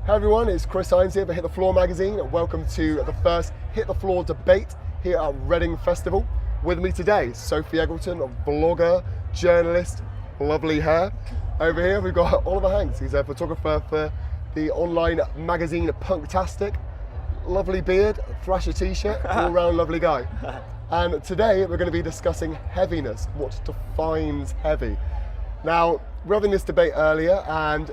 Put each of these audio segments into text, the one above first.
Hey everyone, it's Chris Hines here for Hit the Floor magazine, and welcome to the first Hit the Floor debate here at Reading Festival. With me today, Sophie Eggleton, a vlogger, journalist, lovely hair. Over here we've got Olly Hanks, he's a photographer for the online magazine Punktastic. Lovely beard, Thrasher t-shirt, all round lovely guy. And today we're going to be discussing heaviness, what defines heavy. Now, we're having this debate earlier, and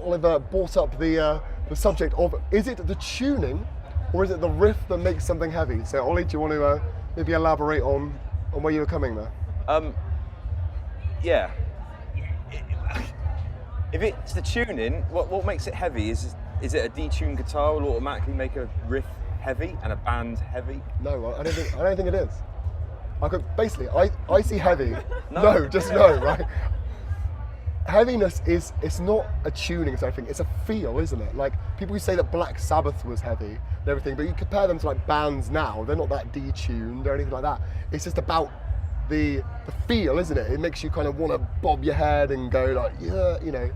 Oliver brought up the subject of, is it the tuning or is it the riff that makes something heavy? So Ollie, do you want to maybe elaborate on where you were coming there? Yeah. If it's the tuning, what makes it heavy? Is it a detuned guitar will automatically make a riff heavy and a band heavy? No, I don't think it is. I see heavy. No, just no, right? Heaviness it's not a tuning sort of thing, it's a feel, isn't it? Like, people who say that Black Sabbath was heavy and everything, but you compare them to like bands now, they're not that detuned or anything like that. It's just about the feel, isn't it? It makes you kind of want to bob your head and go like, yeah, you know.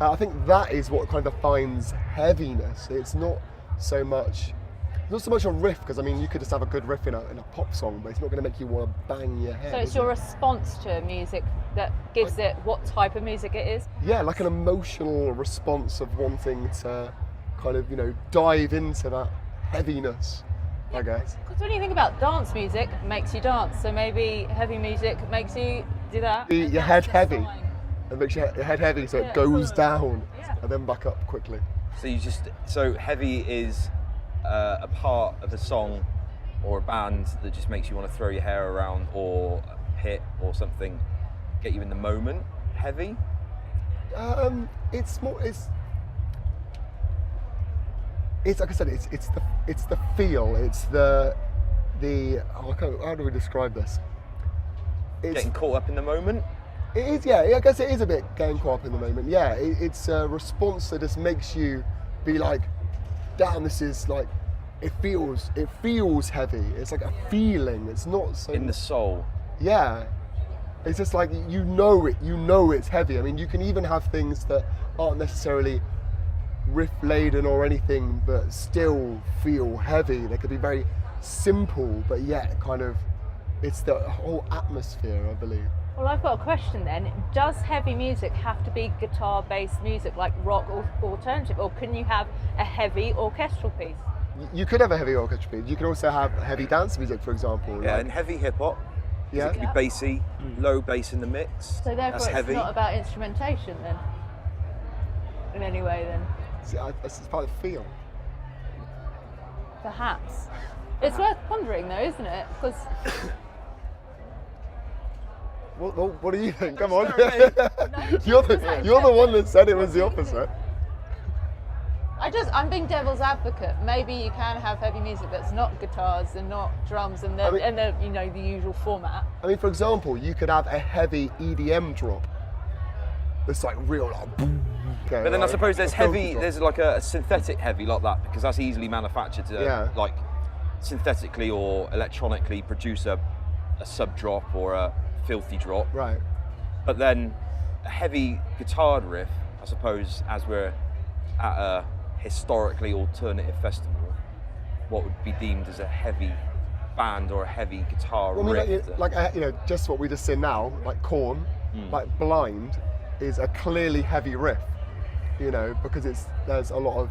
I think that is what kind of defines heaviness. It's not so much a riff, because I mean, you could just have a good riff in a pop song, but it's not going to make you want to bang your head. So it's your response to music that gives it what type of music it is? Yeah, like an emotional response of wanting to kind of, you know, dive into that heaviness, I guess. Because when you think about dance music, it makes you dance, so maybe heavy music makes you do that. Your head heavy. It makes your head heavy, so it goes down and then back up quickly. So heavy is a part of a song or a band that just makes you want to throw your hair around, or hit or something, get you in the moment. Heavy? It's like I said, it's the feel, it's the how do we describe this? It's Getting caught up in the moment? It is, yeah. I guess it is a bit getting caught up in the moment. Yeah, it's a response that just makes you be like, damn, this is like, it feels heavy. It's like a feeling. It's not so in the soul. Yeah, it's just like you know it's heavy. I mean, you can even have things that aren't necessarily riff laden or anything, but still feel heavy. They could be very simple, but yet kind of, it's the whole atmosphere, I believe. Well, I've got a question then. Does heavy music have to be guitar-based music like rock or alternative, or can you have a heavy orchestral piece? You could have a heavy orchestral piece. You can also have heavy dance music, for example. Yeah, like, and heavy hip-hop. Yeah. It can be bassy, low bass in the mix. So therefore That's it's heavy. not about instrumentation then, in any way then? See, it's part of the feel. Perhaps. It's worth pondering though, isn't it? Because What do you think? Come on. You're the one that said it was the opposite. I'm being devil's advocate. Maybe you can have heavy music that's not guitars and not drums and the you know, the usual format. I mean, for example, you could have a heavy EDM drop. It's like real, like, boom. But then I suppose there's like a synthetic heavy like that, because that's easily manufactured to like synthetically or electronically produce a sub drop or a filthy drop. Right. But then a heavy guitar riff, I suppose, as we're at a historically alternative festival, what would be deemed as a heavy band or a heavy guitar riff? Like you know, just what we just said now, like Korn, like Blind is a clearly heavy riff, you know, because there's a lot of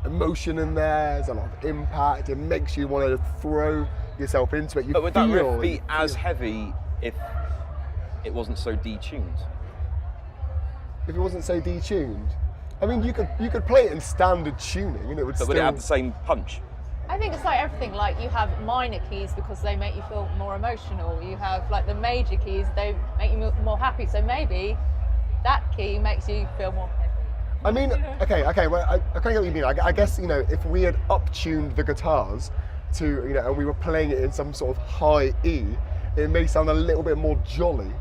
emotion in there, there's a lot of impact, it makes you want to throw yourself into it. But would that riff be as heavy if it wasn't so detuned? If it wasn't so detuned? I mean, you could play it in standard tuning and it would But would it have the same punch? I think it's like everything. Like, you have minor keys because they make you feel more emotional. You have like the major keys, they make you more happy. So maybe that key makes you feel more heavy. I mean, okay, well, I kind of get what you mean. I guess, you know, if we had up-tuned the guitars to, you know, and we were playing it in some sort of high E, it may sound a little bit more jolly.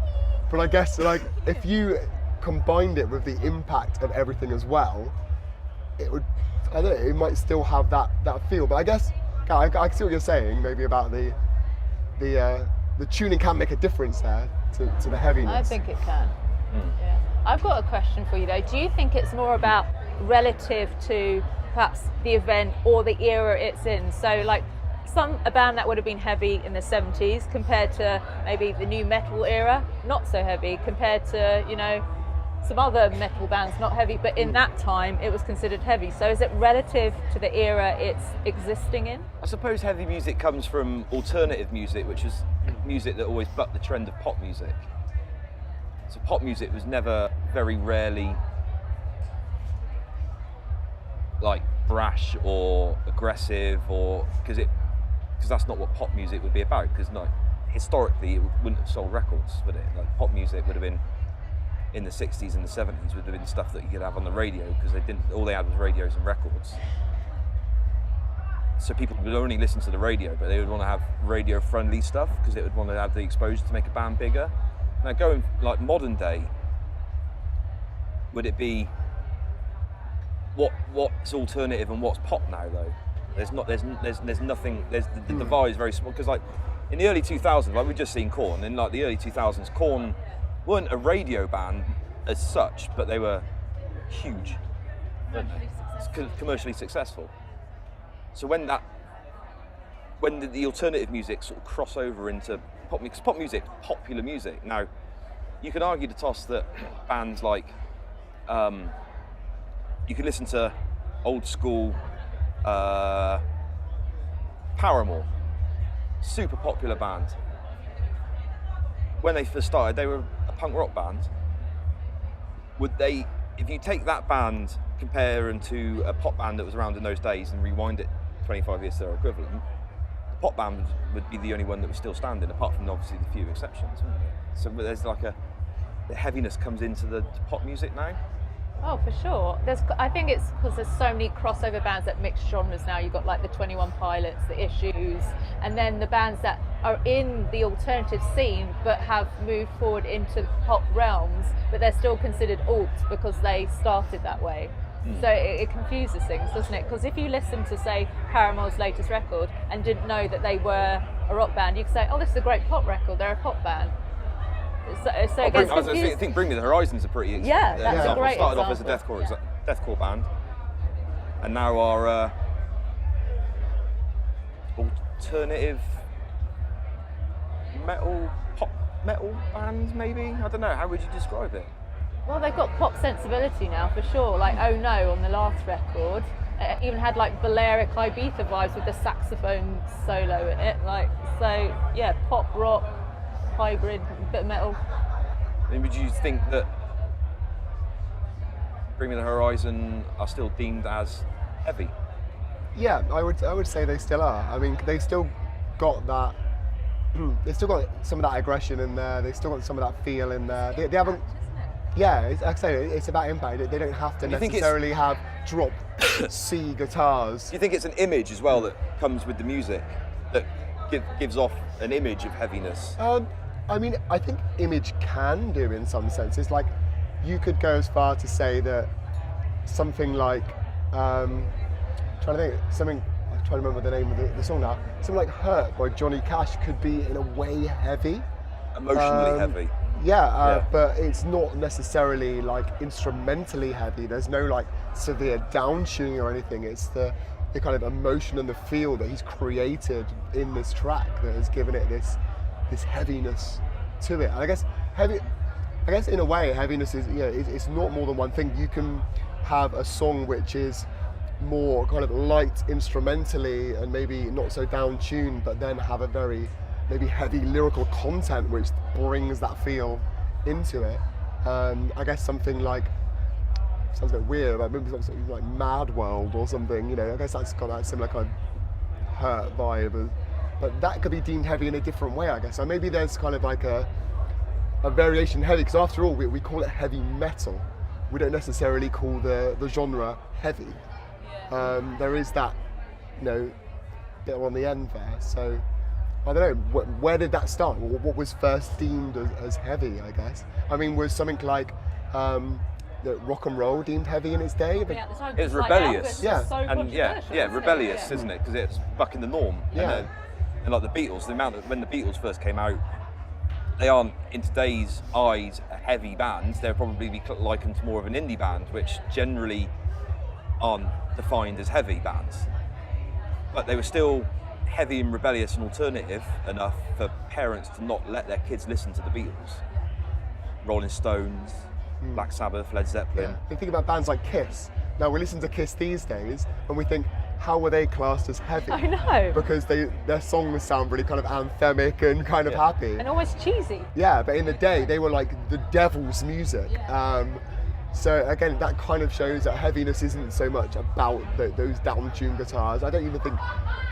But I guess, like, if you combined it with the impact of everything as well, it would, I don't know, it might still have that feel. But I guess, I see what you're saying, maybe about the tuning can make a difference there to the heaviness. I think it can. Yeah. I've got a question for you though. Do you think it's more about relative to perhaps the event or the era it's in. So like a band that would have been heavy in the 70s compared to maybe the new metal era, not so heavy compared to, you know, some other metal bands, not heavy, but in that time it was considered heavy. So is it relative to the era it's existing in? I suppose heavy music comes from alternative music, which is music that always bucked the trend of pop music. So pop music was never, very rarely, like brash or aggressive, or because that's not what pop music would be about. Because historically, it wouldn't have sold records, would it? Like pop music would have been in the 60s and the 70s would have been stuff that you could have on the radio, because all they had was radios and records. So people would only listen to the radio, but they would want to have radio-friendly stuff because it would want to have the exposure to make a band bigger. Now, going like modern day, would it be what's alternative and what's pop now? Though there's nothing. The divide is very small, because like in the early 2000s, like we've just seen Korn. In like the early 2000s, Korn weren't a radio band as such, but they were huge, commercially successful. So when the alternative music sort of cross over into pop music, because pop music, popular music. Now, you can argue the toss that bands like, you can listen to old school Paramore, super popular band. When they first started, they were a punk rock band. Would they, if you take that band, compare them to a pop band that was around in those days and rewind it 25 years to their equivalent, the pop band would be the only one that was still standing, apart from obviously the few exceptions, wouldn't it? So there's like the heaviness comes into the pop music now. Oh, for sure. I think it's because there's so many crossover bands that mix genres now. You've got like the 21 Pilots, the Issues, and then the bands that are in the alternative scene but have moved forward into the pop realms, but they're still considered alt because they started that way. So it confuses things, doesn't it? Because if you listen to, say, Paramore's latest record and didn't know that they were a rock band, you could say, oh, this is a great pop record, they're a pop band. So it gets confused. I think Bring Me the Horizon's a pretty example. Yeah, that's a great started example. off as a deathcore band, and now are alternative pop metal bands, maybe? I don't know, how would you describe it? Well, they've got pop sensibility now, for sure. Like Oh No on the last record, it even had like Balearic Ibiza vibes with the saxophone solo in it. Like, so yeah, pop rock, hybrid, bit of metal. And would you think that Bring Me the Horizon are still deemed as heavy? Yeah, I would say they still are. I mean, they've still got that. They've still got some of that aggression in there. They've still got some of that feel in there. They haven't. Yeah, like I say, it's about impact. They don't have to necessarily have drop C guitars. Do you think it's an image as well that comes with the music that gives off an image of heaviness? I mean, I think image can do in some senses. Like, you could go as far to say that something like, I'm trying to remember the name of the song now. Something like Hurt by Johnny Cash could be in a way heavy. Emotionally heavy. Yeah, but it's not necessarily like instrumentally heavy. There's no like severe downtuning or anything. It's the kind of emotion and the feel that he's created in this track that has given it this heaviness to it. And I guess in a way, heaviness is, it's not more than one thing. You can have a song which is more kind of light instrumentally and maybe not so down-tuned, but then have a very maybe heavy lyrical content which brings that feel into it. I guess something like, sounds a bit weird, but maybe something like Mad World or something, I guess that's got that similar kind of Hurt vibe, but that could be deemed heavy in a different way, I guess. So maybe there's kind of like a variation heavy, because after all, we call it heavy metal. We don't necessarily call the genre heavy. There is that, bit on the end there. So I don't know, where did that start? What was first deemed as heavy, I guess? I mean, was something like rock and roll deemed heavy in its day? Yeah, it was rebellious. So rebellious, isn't it? Because it's bucking the norm. Yeah. And like the Beatles, when the Beatles first came out, they aren't, in today's eyes, a heavy band. They'll probably be likened to more of an indie band, which generally aren't defined as heavy bands, but they were still heavy and rebellious and alternative enough for parents to not let their kids listen to the Beatles, Rolling Stones, Black Sabbath, Led Zeppelin. Yeah. You think about bands like Kiss. Now we listen to Kiss these days and we think, how were they classed as heavy? I know. Because their songs sound really kind of anthemic and kind of happy. And almost cheesy. Yeah, but in the day they were like the devil's music. So again, that kind of shows that heaviness isn't so much about those down-tuned guitars. I don't even think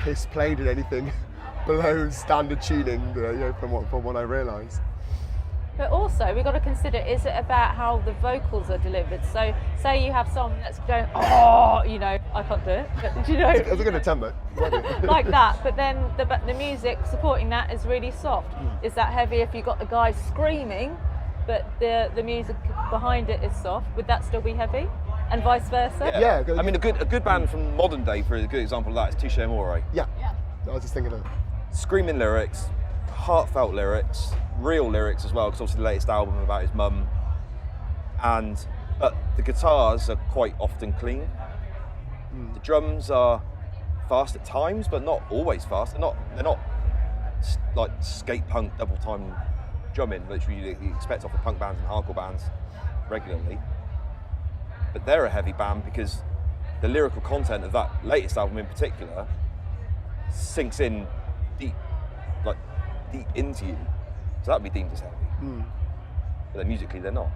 Kiss played in anything below standard tuning, from what I realise. But also, we've got to consider, is it about how the vocals are delivered? So, say you have someone that's going, oh, I can't do it, but It's a good attempt, though. like that, but then the music supporting that is really soft. Is that heavy if you've got the guy screaming, but the music behind it is soft? Would that still be heavy? And vice versa? Yeah. I mean, a good band from modern day, for a good example of that, is Touche Amore. Yeah. I was just thinking of it. Screaming lyrics, heartfelt lyrics, real lyrics as well, because obviously the latest album about his mum. But the guitars are quite often clean. The drums are fast at times, but not always fast. They're not like skate punk double time drumming, which you expect off of punk bands and hardcore bands regularly. But they're a heavy band because the lyrical content of that latest album in particular sinks in deep into you. So that would be deemed as heavy. But then musically they're not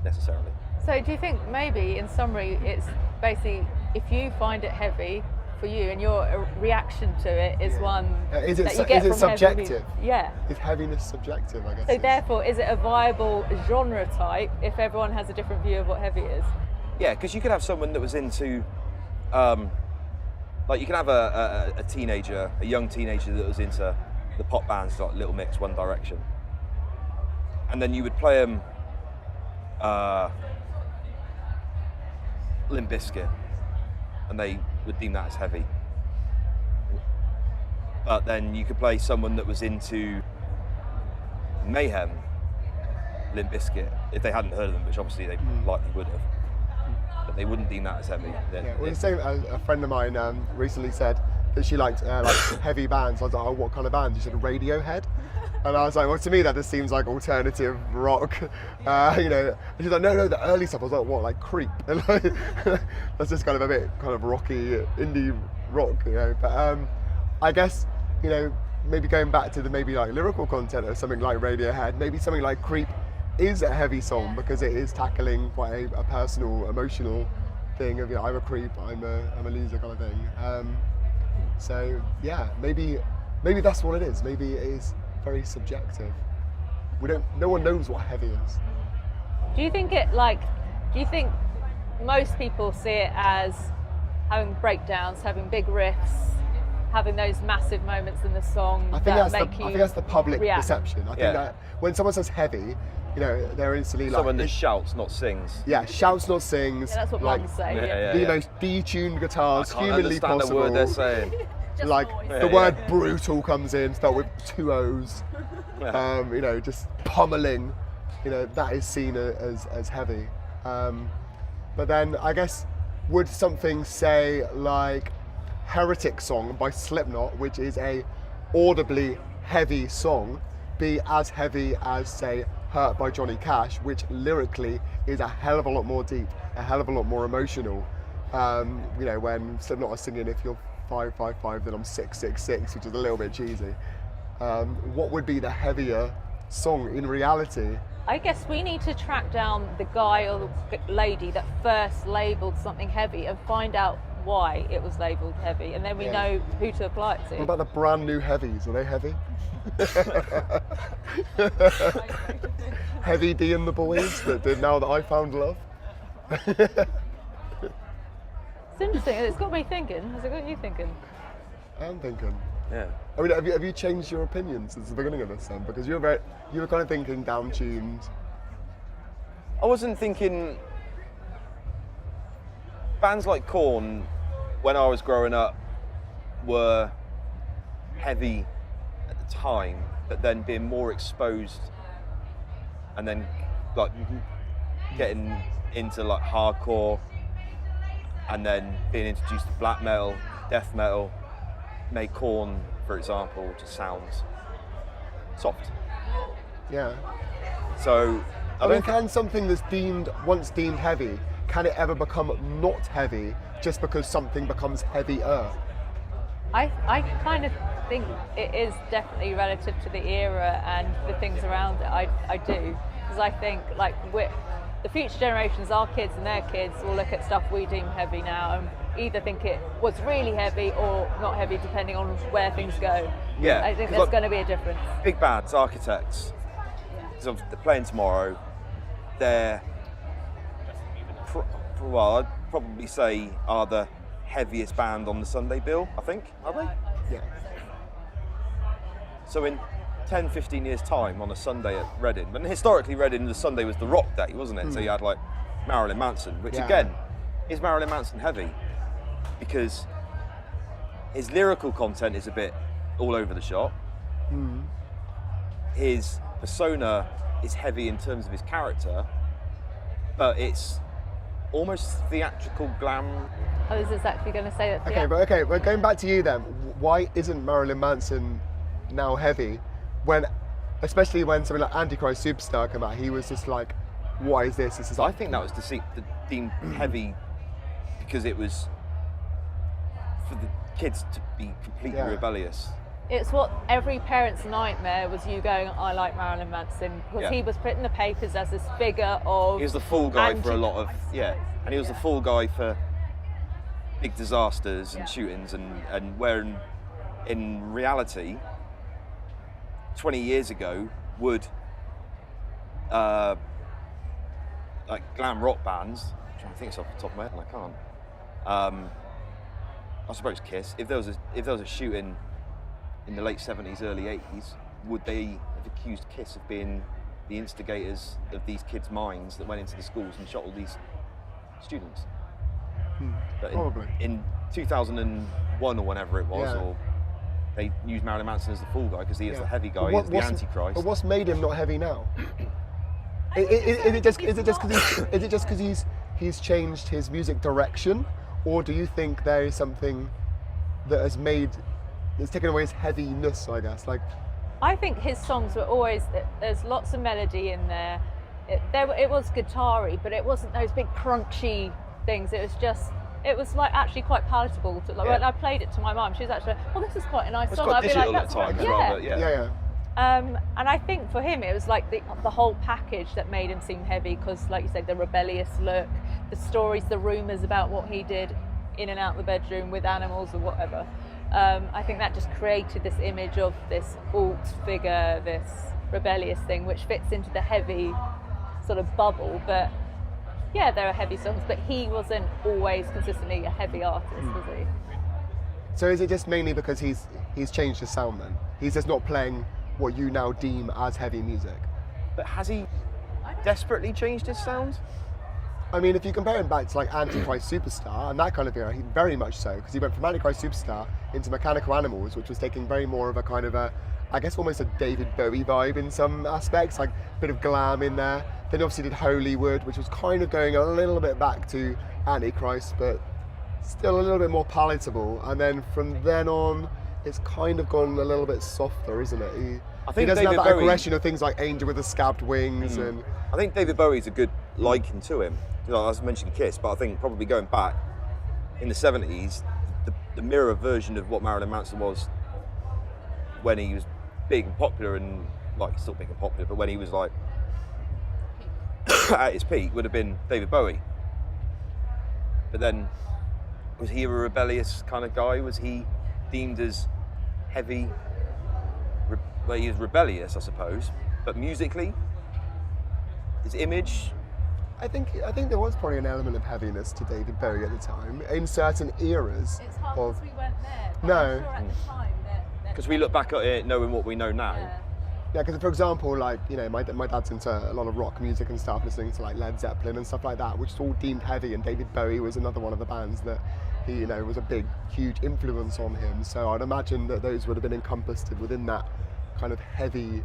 necessarily. So do you think maybe, in summary, it's basically if you find it heavy for you and your reaction to it is one that you get from subjective? Heavy, yeah. Is heaviness subjective, I guess? So therefore, is it a viable genre type if everyone has a different view of what heavy is? Yeah, because you could have someone that was into, you can have a teenager, a young teenager that was into the pop bands like Little Mix, One Direction, and then you would play them Limp Bizkit, and they would deem that as heavy. But then you could play someone that was into Mayhem, Limp Bizkit, if they hadn't heard of them, which obviously they likely would have, but they wouldn't deem that as heavy. The same. A friend of mine recently said that she liked heavy bands. I was like, oh, what kind of bands? She said Radiohead. And I was like, well, to me that just seems like alternative rock, And she's like, no, the early stuff. I was like, what, like Creep? And that's just kind of a bit kind of rocky indie rock, But I guess, maybe going back to the lyrical content of something like Radiohead, maybe something like Creep is a heavy song because it is tackling quite a personal, emotional thing of, I'm a creep, I'm a loser kind of thing. So yeah, maybe that's what it is. Maybe it is very subjective. No one knows what heavy is. Do you think most people see it as having breakdowns, having big riffs, having those massive moments in the song I think that's the public react? perception. I think that when someone says heavy, they're instantly like someone that shouts, not sings. Yeah, shouts, not sings. Yeah, that's what mums say. The most detuned guitars I can't humanly understand possible. the word they're saying. The word brutal comes in, start with 2 O's. Just pummeling. That is seen as heavy. But then I guess, would something say like Heretic Song by Slipknot, which is a audibly heavy song, be as heavy as, say, Hurt by Johnny Cash, which lyrically is a hell of a lot more deep, a hell of a lot more emotional. When Slipknot are singing "If you're 5'5", then I'm 6'6", which is a little bit cheesy. What would be the heavier song in reality? I guess we need to track down the guy or the lady that first labelled something heavy and find out why it was labelled heavy, and then we know who to apply it to. What about the brand new heavies? Are they heavy? Heavy D and the Boys that did Now That I Found Love. It's interesting. It's got me thinking. Has it got you thinking? I'm thinking. Yeah. I mean, have you changed your opinion since the beginning of this then? Because you were kind of thinking down-tuned. I wasn't thinking. Bands like Korn, when I was growing up, were heavy at the time, but then being more exposed, and then getting into hardcore and then being introduced to black metal, death metal, made Korn, for example, just sounds soft. Yeah. So I mean, can something that's once deemed heavy, can it ever become not heavy just because something becomes heavier? I kind of think it is definitely relative to the era and the things around it. I do, because I think like the future generations, our kids and their kids, will look at stuff we deem heavy now and either think it was really heavy or not heavy, depending on where things go. Yeah, I think there's going to be a difference. Big bands, Architects, they're playing tomorrow. They're well, I'd probably say are the heaviest band on the Sunday bill, I think, are they? Yeah. So in 10, 15 years time on a Sunday at Reading, and historically Reading, the Sunday was the rock day, wasn't it? So you had like Marilyn Manson, which again, is Marilyn Manson heavy? Because his lyrical content is a bit all over the shop. His persona is heavy in terms of his character, but it's almost theatrical glam. I was exactly going to say that. Okay, but going back to you then, why isn't Marilyn Manson now heavy? Especially when something like Antichrist Superstar came out, he was just like, what is this? This is I think that was deemed heavy because it was for the kids to be completely rebellious. It's what every parent's nightmare was, you going, I like Marilyn Manson, because he was put in the papers as this figure of... He was the fall guy for a lot of, and he was the fall guy for big disasters and shootings, and where in reality, 20 years ago, would like glam rock bands, I'm trying to think it's off the top of my head and I can't, I suppose Kiss, if there was a shooting in the late 70s, early 80s, would they have accused Kiss of being the instigators of these kids' minds that went into the schools and shot all these students? But Probably. In 2001 or whenever it was, or they used Marilyn Manson as the fall guy because he is the heavy guy, he's the Antichrist. But what's made him not heavy now? Is it just because he's changed his music direction, or do you think there is something that has taken away his heaviness, I guess? I think his songs were always, there's lots of melody in there. It was guitar-y, but it wasn't those big crunchy things. It was like actually quite palatable. When I played it to my mum, she was actually like, "Oh, this is quite a nice song." I'd be like, "That's at times, And I think for him, it was like the whole package that made him seem heavy, because, like you said, the rebellious look, the stories, the rumours about what he did in and out the bedroom with animals or whatever. I think that just created this image of this alt figure, this rebellious thing, which fits into the heavy sort of bubble. But yeah, there are heavy songs, but he wasn't always consistently a heavy artist, was he? So is it just mainly because he's changed his sound then? He's just not playing what you now deem as heavy music? But has he desperately changed his sound? I mean, if you compare him back to like Antichrist Superstar and that kind of era, he very much so, because he went from Antichrist Superstar into Mechanical Animals, which was taking very more of a kind of I guess almost a David Bowie vibe in some aspects, like a bit of glam in there. Then obviously did Hollywood, which was kind of going a little bit back to Antichrist, but still a little bit more palatable. And then from then on, it's kind of gone a little bit softer, isn't it? I think he doesn't David have that Bowie, aggression of things like Angel with the Scabbed Wings. And I think David Bowie's a good liken to him. You know, I was mentioning Kiss, but I think probably going back in the 70s, the mirror version of what Marilyn Manson was when he was big and popular, and like he's still big and popular, but when he was like at his peak would have been David Bowie. But then, was he a rebellious kind of guy? Was he deemed as heavy? Well, he was rebellious, I suppose, but musically, his image. I think there was probably an element of heaviness to David Bowie at the time in certain eras. It's hard because we weren't there. No. I'm sure at the time Because we look back at it knowing what we know now. Yeah, because for example, like, you know, my dad's into a lot of rock music and stuff, listening to like Led Zeppelin and stuff like that, which is all deemed heavy, and David Bowie was another one of the bands that he, you know, was a big, huge influence on him. So I'd imagine that those would have been encompassed within that kind of heavy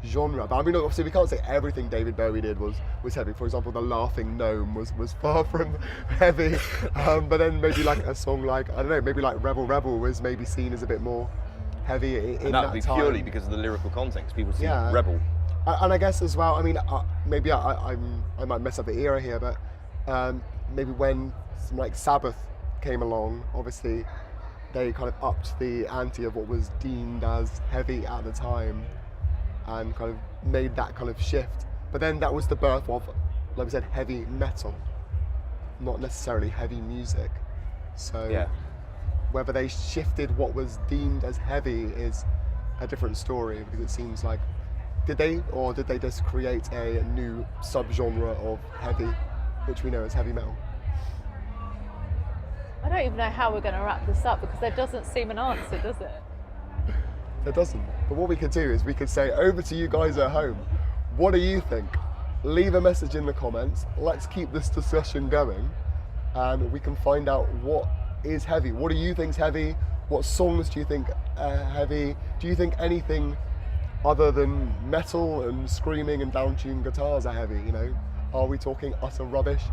genre. But I mean, obviously we can't say everything David Bowie did was heavy. For example, the Laughing Gnome was far from heavy. But then maybe like a song like, I don't know, maybe like Rebel Rebel was maybe seen as a bit more heavy in And that would be time. purely because of the lyrical context. People see Yeah. rebel. And I guess as well, I mean, maybe I might mess up the era here, but maybe when some like Sabbath came along, obviously they kind of upped the ante of what was deemed as heavy at the time and kind of made that kind of shift. But then that was the birth of, like we said, heavy metal, not necessarily heavy music. So Yeah. whether they shifted what was deemed as heavy is a different story, because it seems like, did they just create a new subgenre of heavy, which we know as heavy metal? I don't even know how we're going to wrap this up, because there doesn't seem an answer, does it? It doesn't. But what we could do is we could say over to you guys at home, what do you think? Leave a message in the comments. Let's keep this discussion going, and we can find out what is heavy. What do you think's heavy? What songs do you think are heavy? Do you think anything other than metal and screaming and down-tuned guitars are heavy? You know, are we talking utter rubbish?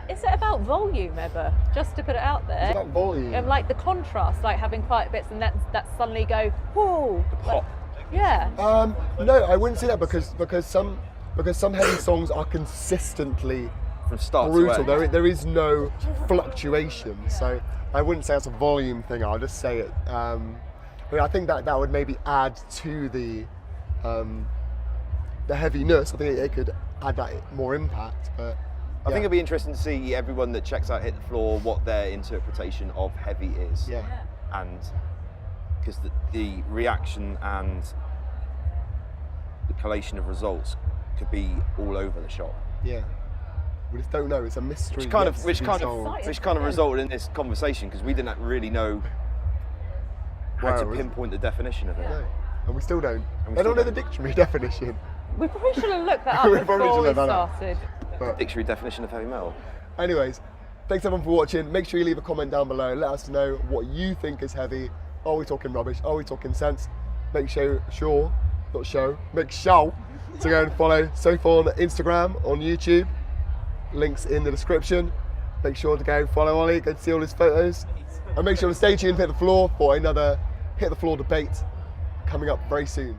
Is it about volume ever? Just to put it out there. It's about volume. Like the contrast, like having quiet bits and that suddenly go, whoa. Pop. Yeah. No, I wouldn't say that because some heavy songs are consistently From start brutal. to end. There is no fluctuation. So I wouldn't say it's a volume thing. I'll just say it. I mean, I think that would maybe add to the heaviness. I think it could add that more impact. But I think it'll be interesting to see everyone that checks out Hit the Floor what their interpretation of heavy is. yeah. And because the reaction and the collation of results could be all over the shop. Yeah. We just don't know. It's a mystery. Which kind yet to of be solved. resulted in this conversation, because we didn't really know how Where to it was. pinpoint the definition of it. No. And we still don't. we They still don't know the don't. dictionary definition. We probably should have looked that We up probably before should we have done that. started. But Dictionary definition of heavy metal. anyways, thanks everyone for watching. Make sure you leave a comment down below. Let us know what you think is heavy. Are we talking rubbish? Are we talking sense? Make sure to go and follow Sophie on Instagram, on YouTube. Links in the description. Make sure to go follow Ollie, go see all his photos. And make sure to stay tuned for Hit the Floor for another Hit the Floor debate coming up very soon.